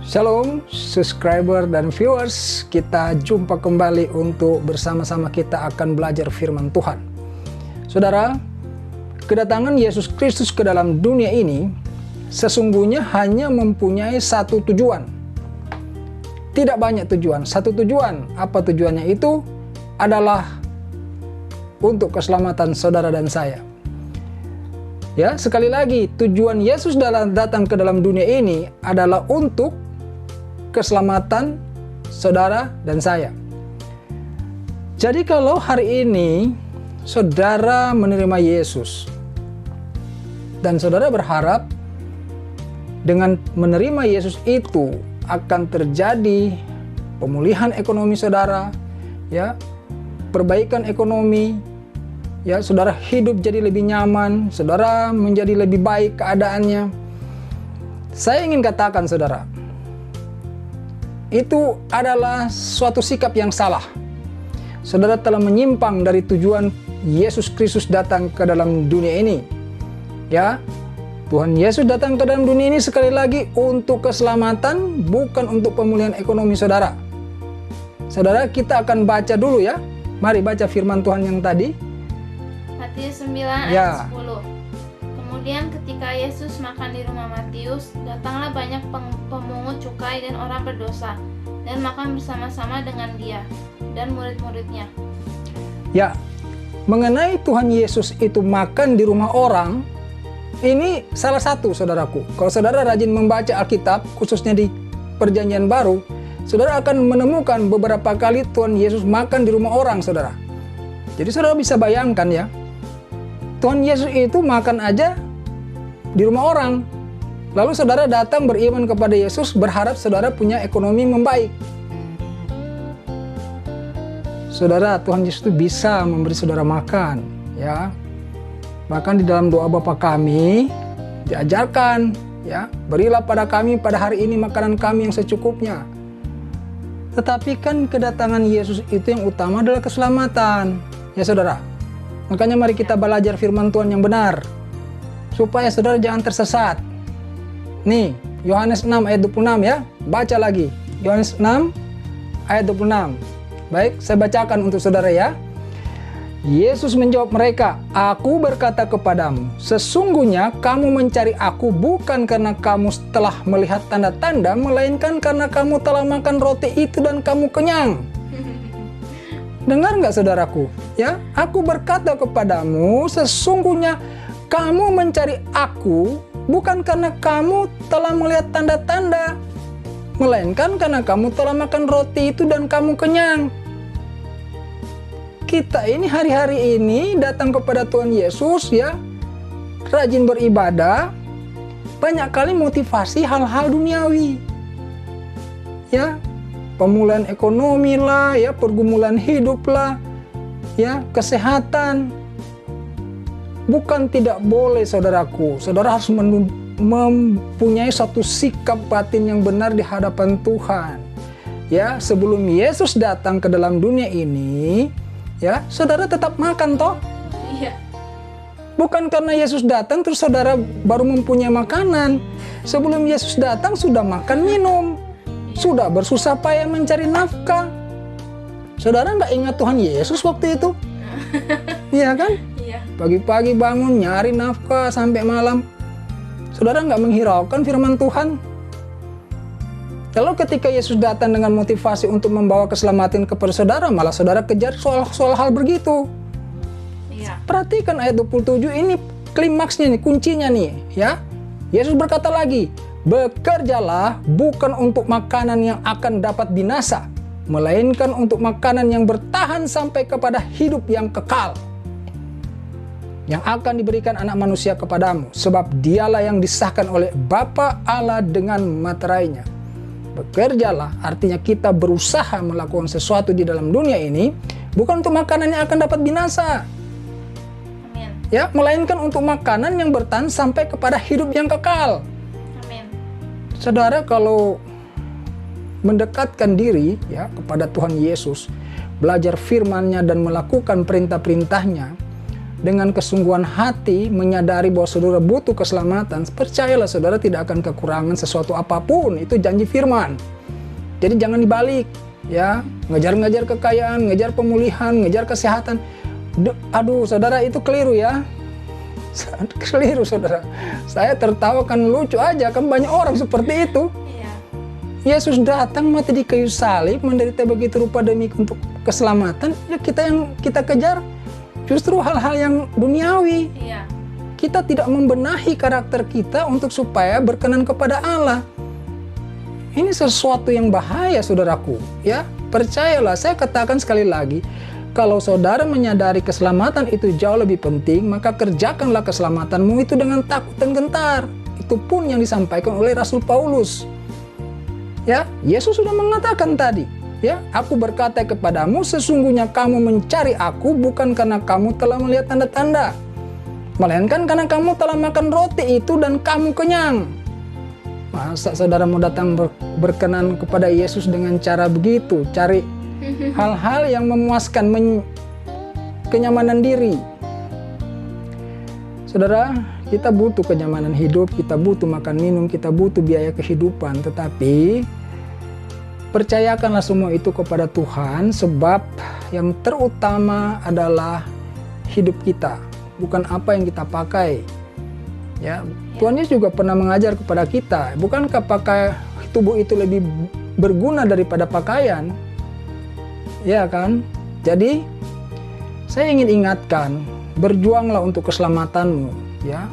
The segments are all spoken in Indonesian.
Shalom subscriber dan viewers, kita jumpa kembali untuk bersama-sama kita akan belajar firman Tuhan. Saudara, kedatangan Yesus Kristus ke dalam dunia ini sesungguhnya hanya mempunyai satu tujuan. Tidak banyak tujuan, satu tujuan. Apa tujuannya itu? Adalah untuk keselamatan saudara dan saya. Ya, sekali lagi, tujuan Yesus datang ke dalam dunia ini adalah untuk keselamatan saudara dan saya. Jadi kalau hari ini saudara menerima Yesus dan saudara berharap dengan menerima Yesus itu akan terjadi pemulihan ekonomi saudara, ya, perbaikan ekonomi, ya, saudara hidup jadi lebih nyaman, saudara menjadi lebih baik keadaannya. Saya ingin katakan saudara, itu adalah suatu sikap yang salah. Saudara telah menyimpang dari tujuan Yesus Kristus datang ke dalam dunia ini. Ya, Tuhan Yesus datang ke dalam dunia ini sekali lagi untuk keselamatan, bukan untuk pemulihan ekonomi saudara. Saudara, kita akan baca dulu ya. Mari baca firman Tuhan yang tadi. Matius 9 ayat 10. Kemudian ketika Yesus makan di rumah Matius, datanglah banyak pemungut cukai dan orang berdosa, dan makan bersama-sama dengan dia dan murid-muridnya. Ya, mengenai Tuhan Yesus itu makan di rumah orang, ini salah satu saudaraku. Kalau saudara rajin membaca Alkitab, khususnya di Perjanjian Baru, saudara akan menemukan beberapa kali Tuhan Yesus makan di rumah orang, saudara. Jadi saudara bisa bayangkan ya, Tuhan Yesus itu makan aja di rumah orang. Lalu saudara datang beriman kepada Yesus, berharap saudara punya ekonomi membaik. Saudara, Tuhan Yesus itu bisa memberi saudara makan, ya. Bahkan di dalam doa Bapa kami diajarkan, ya, berilah pada kami pada hari ini makanan kami yang secukupnya. Tetapi kan kedatangan Yesus itu yang utama adalah keselamatan, ya saudara. Makanya mari kita belajar firman Tuhan yang benar, supaya saudara jangan tersesat. Nih, Yohanes 6 ayat 26 ya. Baca lagi. Yohanes 6 ayat 26. Baik, saya bacakan untuk saudara ya. Yesus menjawab mereka, "Aku berkata kepadamu, sesungguhnya kamu mencari aku bukan karena kamu telah melihat tanda-tanda, melainkan karena kamu telah makan roti itu dan kamu kenyang." Dengar nggak saudaraku? Ya, aku berkata kepadamu, sesungguhnya kamu mencari aku bukan karena kamu telah melihat tanda-tanda, melainkan karena kamu telah makan roti itu dan kamu kenyang. Kita ini hari-hari ini datang kepada Tuhan Yesus ya, rajin beribadah, banyak kali motivasi hal-hal duniawi. Ya, pemulihan ekonomi lah, ya, pergumulan hidup lah, ya, kesehatan. Bukan tidak boleh saudaraku, saudara harus mempunyai satu sikap batin yang benar di hadapan Tuhan. Ya, sebelum Yesus datang ke dalam dunia ini, ya, saudara tetap makan toh? Iya. Bukan karena Yesus datang terus saudara baru mempunyai makanan. Sebelum Yesus datang sudah makan minum, sudah bersusah payah mencari nafkah. Saudara nggak ingat Tuhan Yesus waktu itu? Iya kan? Iya. Pagi-pagi bangun nyari nafkah sampai malam. Saudara nggak menghiraukan firman Tuhan? Lalu ketika Yesus datang dengan motivasi untuk membawa keselamatan kepada saudara, malah saudara kejar soal hal begitu. Iya. Perhatikan ayat 27 ini klimaksnya nih, kuncinya nih ya. Yesus berkata lagi, "Bekerjalah bukan untuk makanan yang akan dapat binasa, melainkan untuk makanan yang bertahan sampai kepada hidup yang kekal, yang akan diberikan anak manusia kepadamu, sebab dialah yang disahkan oleh Bapa Allah dengan materainya." Bekerjalah artinya kita berusaha melakukan sesuatu di dalam dunia ini bukan untuk makanan yang akan dapat binasa. Amin. Ya, melainkan untuk makanan yang bertahan sampai kepada hidup yang kekal. Amin. Saudara, kalau mendekatkan diri ya kepada Tuhan Yesus, belajar firman-Nya dan melakukan perintah-perintahnya, dengan kesungguhan hati menyadari bahwa saudara butuh keselamatan, percayalah saudara tidak akan kekurangan sesuatu apapun. Itu janji firman. Jadi jangan dibalik, ya, ngejar-ngejar kekayaan, ngejar pemulihan, ngejar kesehatan. Aduh, saudara, itu keliru ya. Keliru, saudara. Saya tertawa kan lucu aja, kan banyak orang seperti itu. Yesus datang mati di kayu salib, menderita begitu rupa demi untuk keselamatan. Ya yang kita kejar justru hal-hal yang duniawi. Kita tidak membenahi karakter kita untuk supaya berkenan kepada Allah. Ini sesuatu yang bahaya, saudaraku. Ya, percayalah, saya katakan sekali lagi, kalau saudara menyadari keselamatan itu jauh lebih penting, maka kerjakanlah keselamatanmu itu dengan takut dan gentar. Itu pun yang disampaikan oleh Rasul Paulus. Ya, Yesus sudah mengatakan tadi, ya, aku berkata kepadamu, sesungguhnya kamu mencari aku bukan karena kamu telah melihat tanda-tanda, melainkan karena kamu telah makan roti itu dan kamu kenyang. Masa saudara mau datang berkenan kepada Yesus dengan cara begitu, cari hal-hal yang memuaskan kenyamanan diri? Saudara, kita butuh kenyamanan hidup, kita butuh makan minum, kita butuh biaya kehidupan. Tetapi percayakanlah semua itu kepada Tuhan, sebab yang terutama adalah hidup kita, bukan apa yang kita pakai. Ya, Tuhan Yesus juga pernah mengajar kepada kita, bukankah pakai tubuh itu lebih berguna daripada pakaian? Ya kan? Jadi saya ingin ingatkan, berjuanglah untuk keselamatanmu, ya.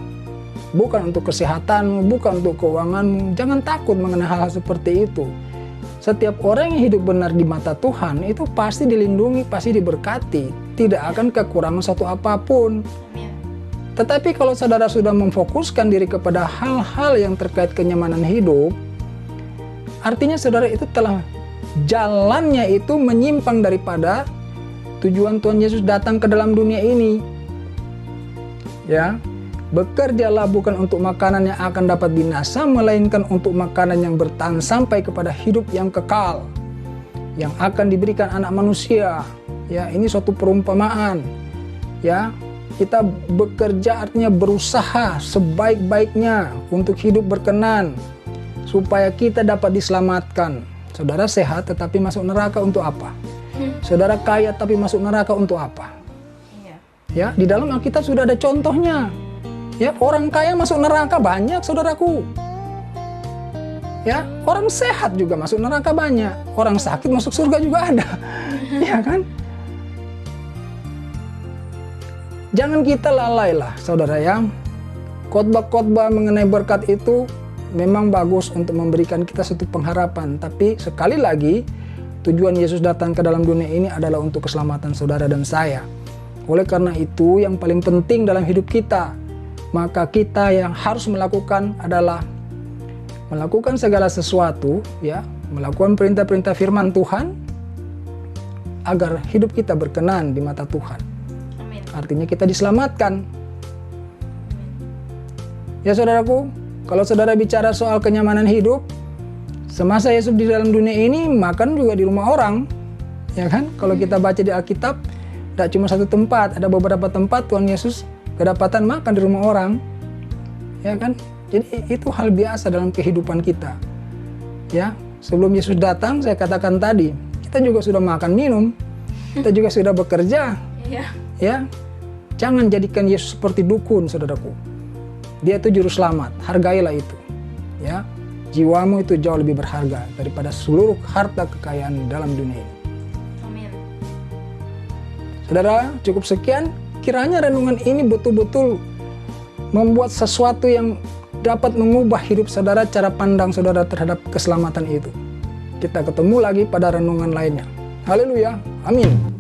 Bukan untuk kesehatanmu, bukan untuk keuanganmu. Jangan takut mengenai hal-hal seperti itu. Setiap orang yang hidup benar di mata Tuhan itu pasti dilindungi, pasti diberkati, tidak akan kekurangan satu apapun. Tetapi kalau saudara sudah memfokuskan diri kepada hal-hal yang terkait kenyamanan hidup, artinya saudara itu telah jalannya itu menyimpang daripada tujuan Tuhan Yesus datang ke dalam dunia ini. Ya, bekerjalah bukan untuk makanan yang akan dapat binasa, melainkan untuk makanan yang bertahan sampai kepada hidup yang kekal, yang akan diberikan anak manusia. Ya, ini suatu perumpamaan. Ya, kita bekerja artinya berusaha sebaik-baiknya untuk hidup berkenan, supaya kita dapat diselamatkan. Saudara sehat tetapi masuk neraka untuk apa? Saudara kaya tapi masuk neraka untuk apa? Ya, di dalam Alkitab sudah ada contohnya. Ya, orang kaya masuk neraka banyak, saudaraku. Ya, orang sehat juga masuk neraka banyak. Orang sakit masuk surga juga ada. Ya kan? Jangan kita lalailah, saudara ya. Khotbah-khotbah mengenai berkat itu memang bagus untuk memberikan kita satu pengharapan. Tapi sekali lagi, tujuan Yesus datang ke dalam dunia ini adalah untuk keselamatan saudara dan saya. Oleh karena itu, yang paling penting dalam hidup kita, maka kita yang harus melakukan adalah melakukan segala sesuatu, ya, melakukan perintah-perintah firman Tuhan agar hidup kita berkenan di mata Tuhan. Amin. Artinya kita diselamatkan. Ya saudaraku, kalau saudara bicara soal kenyamanan hidup, semasa Yesus di dalam dunia ini makan juga di rumah orang, ya kan? Kalau kita baca di Alkitab, tidak cuma satu tempat, ada beberapa tempat Tuhan Yesus kedapatan makan di rumah orang, ya kan? Jadi itu hal biasa dalam kehidupan kita. Ya, sebelum Yesus datang, saya katakan tadi, kita juga sudah makan minum, kita juga sudah bekerja. Ya, jangan jadikan Yesus seperti dukun, saudaraku. Dia itu juru selamat, hargailah itu. Ya, jiwamu itu jauh lebih berharga daripada seluruh harta kekayaan dalam dunia ini. Amin. Saudara, cukup sekian. Kiranya renungan ini betul-betul membuat sesuatu yang dapat mengubah hidup saudara, cara pandang saudara terhadap keselamatan itu. Kita ketemu lagi pada renungan lainnya. Haleluya. Amin.